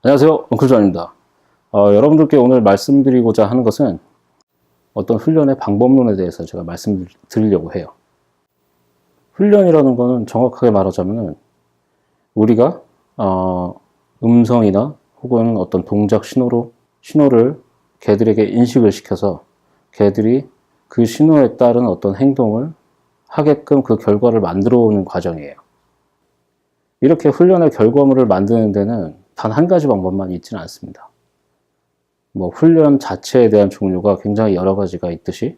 안녕하세요. 엉클존입니다. 여러분들께 오늘 말씀드리고자 하는 것은 어떤 훈련의 방법론에 대해서 제가 말씀드리려고 해요. 훈련이라는 것은 정확하게 말하자면 우리가 음성이나 혹은 어떤 동작 신호를 개들에게 인식을 시켜서 개들이 그 신호에 따른 어떤 행동을 하게끔 그 결과를 만들어 오는 과정이에요. 이렇게 훈련의 결과물을 만드는 데는 단 한 가지 방법만 있지는 않습니다. 훈련 자체에 대한 종류가 굉장히 여러 가지가 있듯이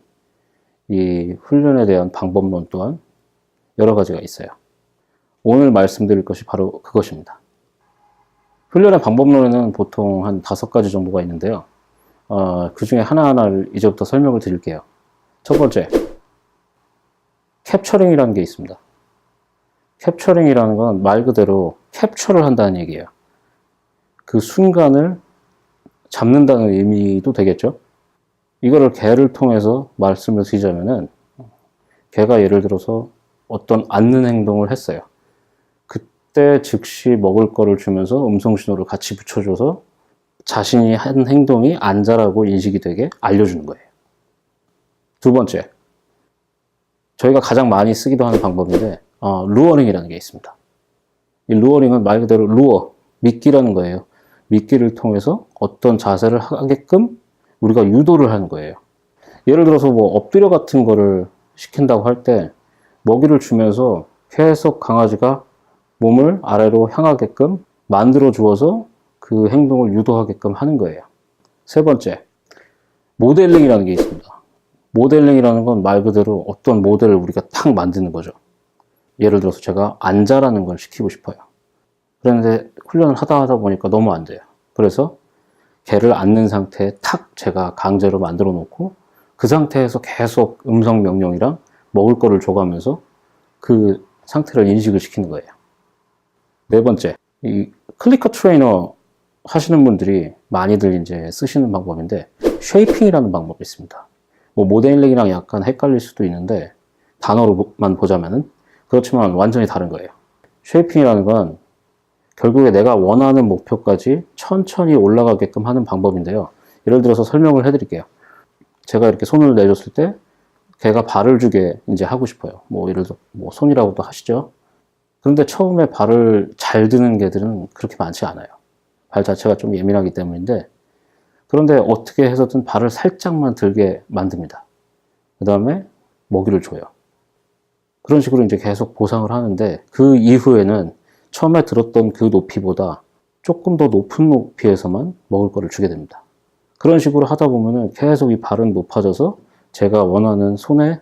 이 훈련에 대한 방법론 또한 여러 가지가 있어요. 오늘 말씀드릴 것이 바로 그것입니다. 훈련의 방법론에는 보통 한 5가지 정도가 있는데요. 그 중에 하나하나를 이제부터 설명을 드릴게요. 첫 번째, 캡처링이라는 게 있습니다. 캡처링이라는 건 말 그대로 캡처를 한다는 얘기예요. 그 순간을 잡는다는 의미도 되겠죠. 이거를 개를 통해서 말씀을 드리자면은 개가 예를 들어서 어떤 앉는 행동을 했어요. 그때 즉시 먹을 거를 주면서 음성 신호를 같이 붙여줘서 자신이 한 행동이 앉아라고 인식이 되게 알려주는 거예요. 두 번째, 저희가 가장 많이 쓰기도 하는 방법인데 루어링이라는 게 있습니다. 이 루어링은 말 그대로 루어, 미끼라는 거예요. 미끼를 통해서 어떤 자세를 하게끔 우리가 유도를 하는 거예요. 예를 들어서 엎드려 같은 거를 시킨다고 할 때 먹이를 주면서 계속 강아지가 몸을 아래로 향하게끔 만들어 주어서 그 행동을 유도하게끔 하는 거예요. 세 번째, 모델링이라는 게 있습니다. 모델링이라는 건 말 그대로 어떤 모델을 우리가 탁 만드는 거죠. 예를 들어서 제가 앉아라는 걸 시키고 싶어요. 그런데 훈련을 하다 보니까 너무 안 돼요. 그래서 개를 앉는 상태에 탁 제가 강제로 만들어 놓고 그 상태에서 계속 음성 명령이랑 먹을 거를 줘가면서 그 상태를 인식을 시키는 거예요. 네 번째, 이 클리커 트레이너 하시는 분들이 많이들 이제 쓰시는 방법인데 쉐이핑이라는 방법이 있습니다. 모델링이랑 약간 헷갈릴 수도 있는데 단어로만 보자면은 그렇지만 완전히 다른 거예요. 쉐이핑이라는 건 결국에 내가 원하는 목표까지 천천히 올라가게끔 하는 방법인데요. 예를 들어서 설명을 해드릴게요. 제가 이렇게 손을 내줬을 때 개가 발을 주게 이제 하고 싶어요. 예를 들어 손이라고도 하시죠. 그런데 처음에 발을 잘 드는 개들은 그렇게 많지 않아요. 발 자체가 좀 예민하기 때문인데 그런데 어떻게 해서든 발을 살짝만 들게 만듭니다. 그 다음에 먹이를 줘요. 그런 식으로 이제 계속 보상을 하는데 그 이후에는 처음에 들었던 그 높이보다 조금 더 높은 높이에서만 먹을 거를 주게 됩니다. 그런 식으로 하다 보면은 계속 이 발은 높아져서 제가 원하는 손에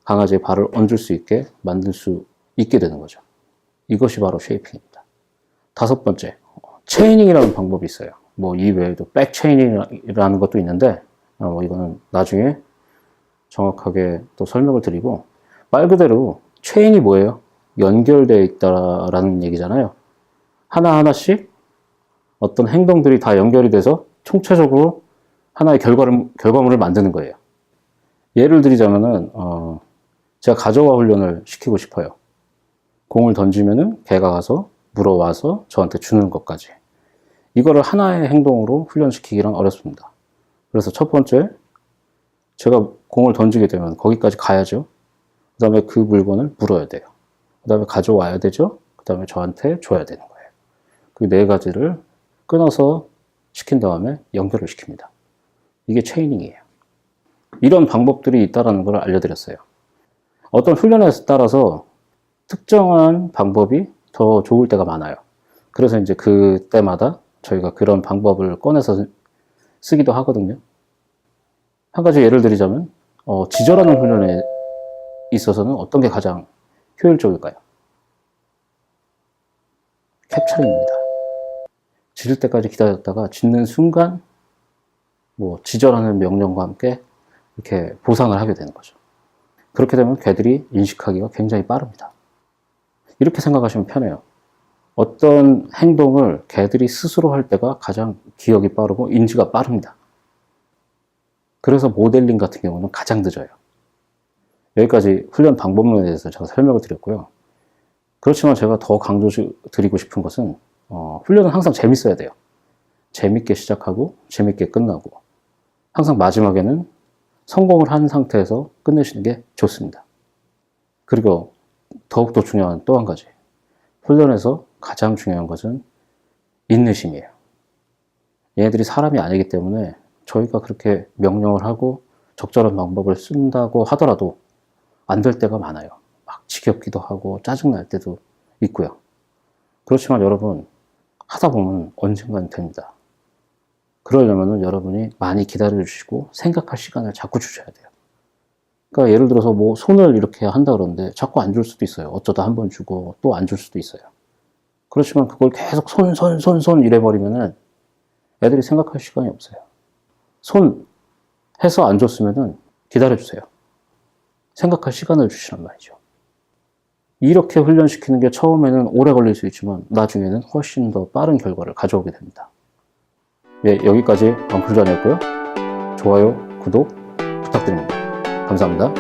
강아지의 발을 얹을 수 있게 만들 수 있게 되는 거죠. 이것이 바로 쉐이핑입니다. 다섯 번째, 체이닝이라는 방법이 있어요. 이 외에도 백 체이닝이라는 것도 있는데 이거는 나중에 정확하게 또 설명을 드리고 말 그대로 체인이 뭐예요? 연결되어 있다라는 얘기잖아요. 하나하나씩 어떤 행동들이 다 연결이 돼서 총체적으로 하나의 결과물을 만드는 거예요. 예를 들자면은 제가 가져와 훈련을 시키고 싶어요. 공을 던지면은 개가 가서 물어와서 저한테 주는 것까지. 이거를 하나의 행동으로 훈련시키기란 어렵습니다. 그래서 첫 번째, 제가 공을 던지게 되면 거기까지 가야죠. 그 다음에 그 물건을 물어야 돼요. 그 다음에 가져와야 되죠. 그 다음에 저한테 줘야 되는 거예요. 그 네 가지를 끊어서 시킨 다음에 연결을 시킵니다. 이게 체이닝이에요. 이런 방법들이 있다는 걸 알려드렸어요. 어떤 훈련에 따라서 특정한 방법이 더 좋을 때가 많아요. 그래서 이제 그때마다 저희가 그런 방법을 꺼내서 쓰기도 하거든요. 한 가지 예를 들자면 지절하는 훈련에 있어서는 어떤 게 가장 효율적일까요? 캡처링입니다. 짖을 때까지 기다렸다가 짖는 순간 지절하는 명령과 함께 이렇게 보상을 하게 되는 거죠. 그렇게 되면 개들이 인식하기가 굉장히 빠릅니다. 이렇게 생각하시면 편해요. 어떤 행동을 개들이 스스로 할 때가 가장 기억이 빠르고 인지가 빠릅니다. 그래서 모델링 같은 경우는 가장 늦어요. 여기까지 훈련 방법론에 대해서 제가 설명을 드렸고요. 그렇지만 제가 더 강조드리고 싶은 것은 훈련은 항상 재밌어야 돼요. 재밌게 시작하고 재밌게 끝나고 항상 마지막에는 성공을 한 상태에서 끝내시는 게 좋습니다. 그리고 더욱더 중요한 또 한 가지, 훈련에서 가장 중요한 것은 인내심이에요. 얘네들이 사람이 아니기 때문에 저희가 그렇게 명령을 하고 적절한 방법을 쓴다고 하더라도 안 될 때가 많아요. 막 지겹기도 하고 짜증날 때도 있고요. 그렇지만 여러분, 하다 보면 언젠간 됩니다. 그러려면 여러분이 많이 기다려주시고 생각할 시간을 자꾸 주셔야 돼요. 그러니까 예를 들어서 뭐 손을 이렇게 한다 그러는데 자꾸 안 줄 수도 있어요. 어쩌다 한 번 주고 또 안 줄 수도 있어요. 그렇지만 그걸 계속 손 이래버리면은 애들이 생각할 시간이 없어요. 손 해서 안 줬으면은 기다려주세요. 생각할 시간을 주시란 말이죠. 이렇게 훈련시키는 게 처음에는 오래 걸릴 수 있지만 나중에는 훨씬 더 빠른 결과를 가져오게 됩니다. 네, 여기까지 왕풀전이었고요. 좋아요, 구독 부탁드립니다. 감사합니다.